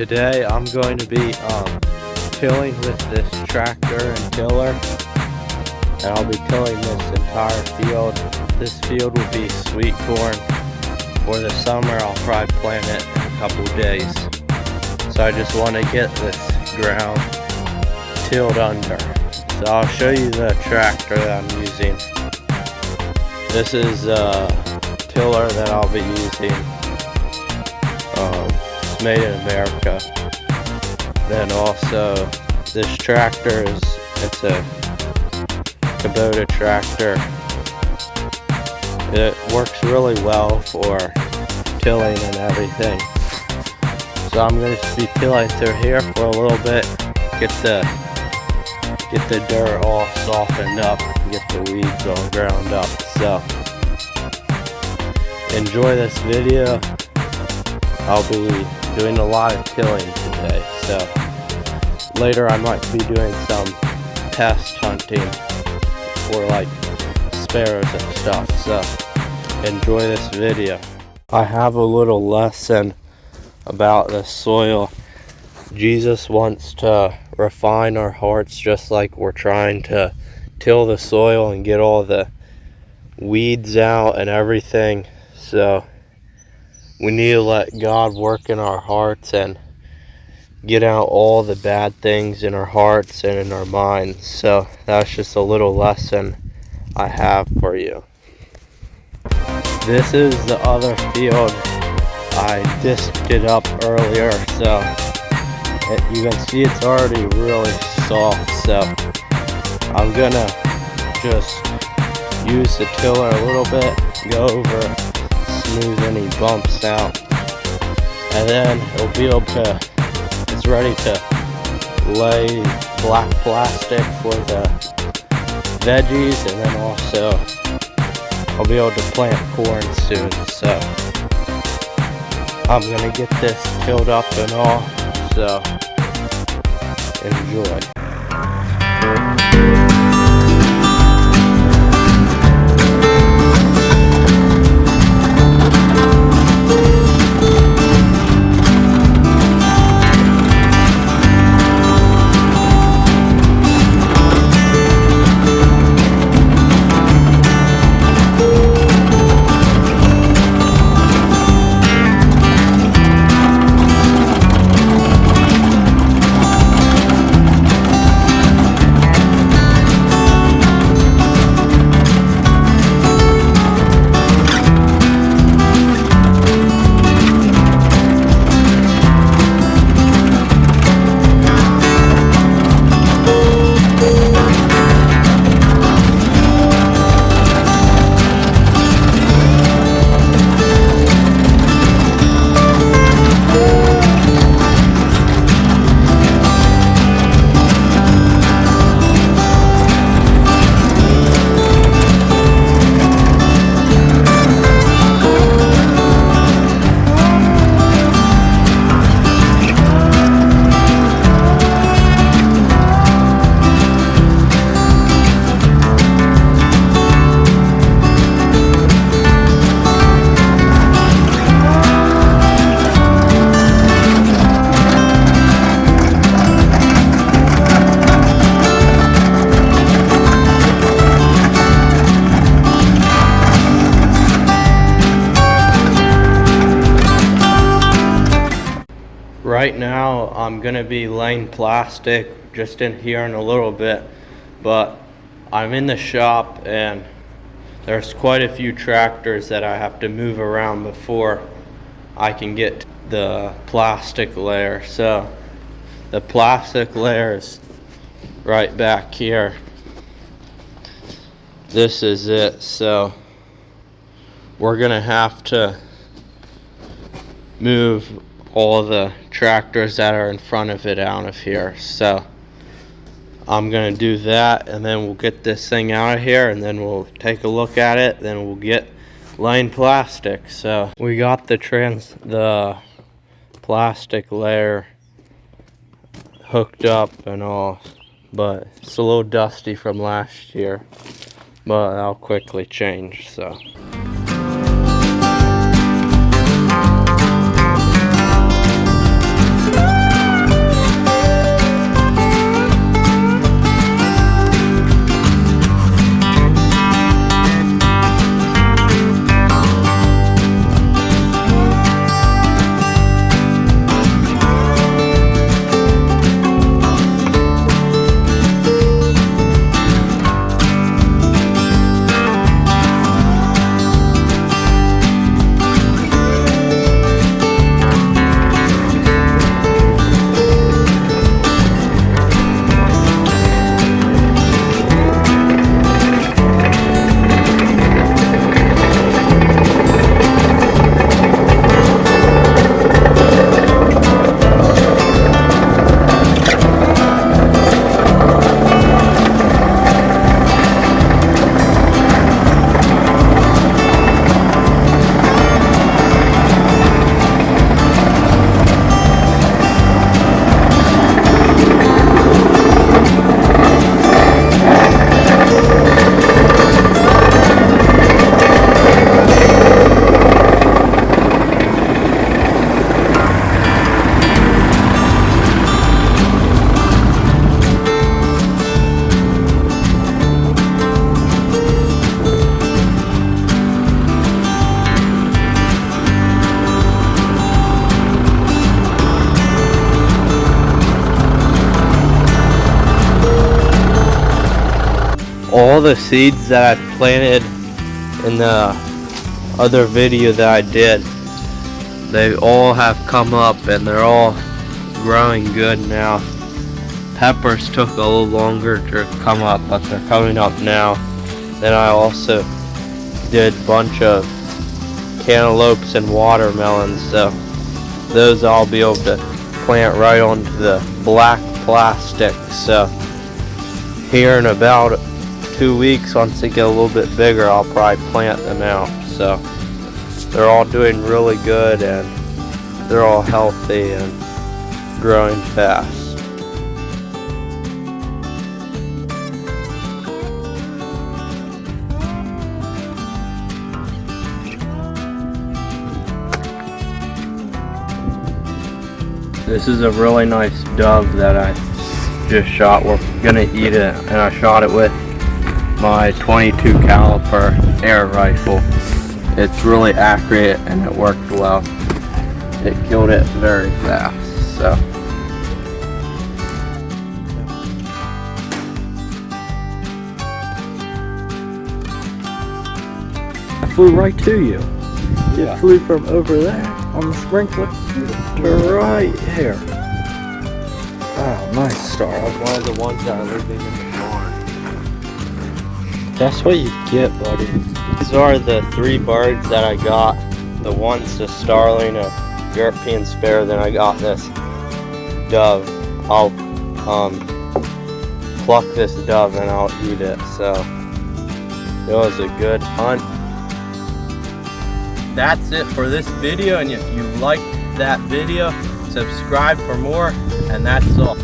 Today I'm going to be tilling with this tractor and tiller, and I'll be tilling this entire field. This field will be sweet corn. For the summer I'll probably plant it in a couple days. So I just want to get this ground tilled under. So I'll show you the tractor that I'm using. This is a tiller that I'll be using. It's made in America. Then also this tractor it's a Kubota tractor. It works really well for tilling and everything. So I'm going to be tilling through here for a little bit, get the dirt all softened up, get the weeds all ground up. So enjoy this video. I'll be doing a lot of tilling today. So later I might be doing some pest hunting for like sparrows and stuff. So enjoy this video. I have a little lesson about the soil. Jesus wants to refine our hearts just like we're trying to till the soil and get all the weeds out and everything. So we need to let God work in our hearts and get out all the bad things in our hearts and in our minds. So that's just a little lesson I have for you. This is the other field. I disked it up earlier, so you can see it's already really soft. So I'm gonna just use the tiller a little bit, go over, smooth any bumps out, and then it'll be able to, it's ready to lay black plastic for the veggies, and then also I'll be able to plant corn soon. So I'm gonna get this tilled up and all, so enjoy. Right now I'm gonna be laying plastic just in here in a little bit, but I'm in the shop and there's quite a few tractors that I have to move around before I can get the plastic layer. So the plastic layer is right back here. This is it. So we're gonna have to move all the tractors that are in front of it out of here. So I'm gonna do that, and then we'll get this thing out of here, and then we'll take a look at it, then we'll get laying plastic. So we got the plastic layer hooked up and all, but it's a little dusty from last year, but I'll quickly change. So all the seeds that I planted in the other video that I did, they all have come up and they're all growing good now. Peppers took a little longer to come up, but they're coming up now. Then I also did a bunch of cantaloupes and watermelons, so those I'll be able to plant right onto the black plastic. So here in about 2 weeks, once they get a little bit bigger, I'll probably plant them out. So they're all doing really good and they're all healthy and growing fast. This is a really nice dove that I just shot. We're gonna eat it, and I shot it with my 22 caliber air rifle. It's really accurate and it worked well. It killed it very fast. So I flew right to you. yeah. It flew from over there on the sprinkler to right here. Oh, nice star. That's one of the ones that are living in the barn. That's what you get, buddy. These are the 3 birds that I got. The one's a starling, a European sparrow, then I got this dove. I'll pluck this dove and I'll eat it. So it was a good hunt. That's it for this video, and if you liked that video, subscribe for more, and that's all.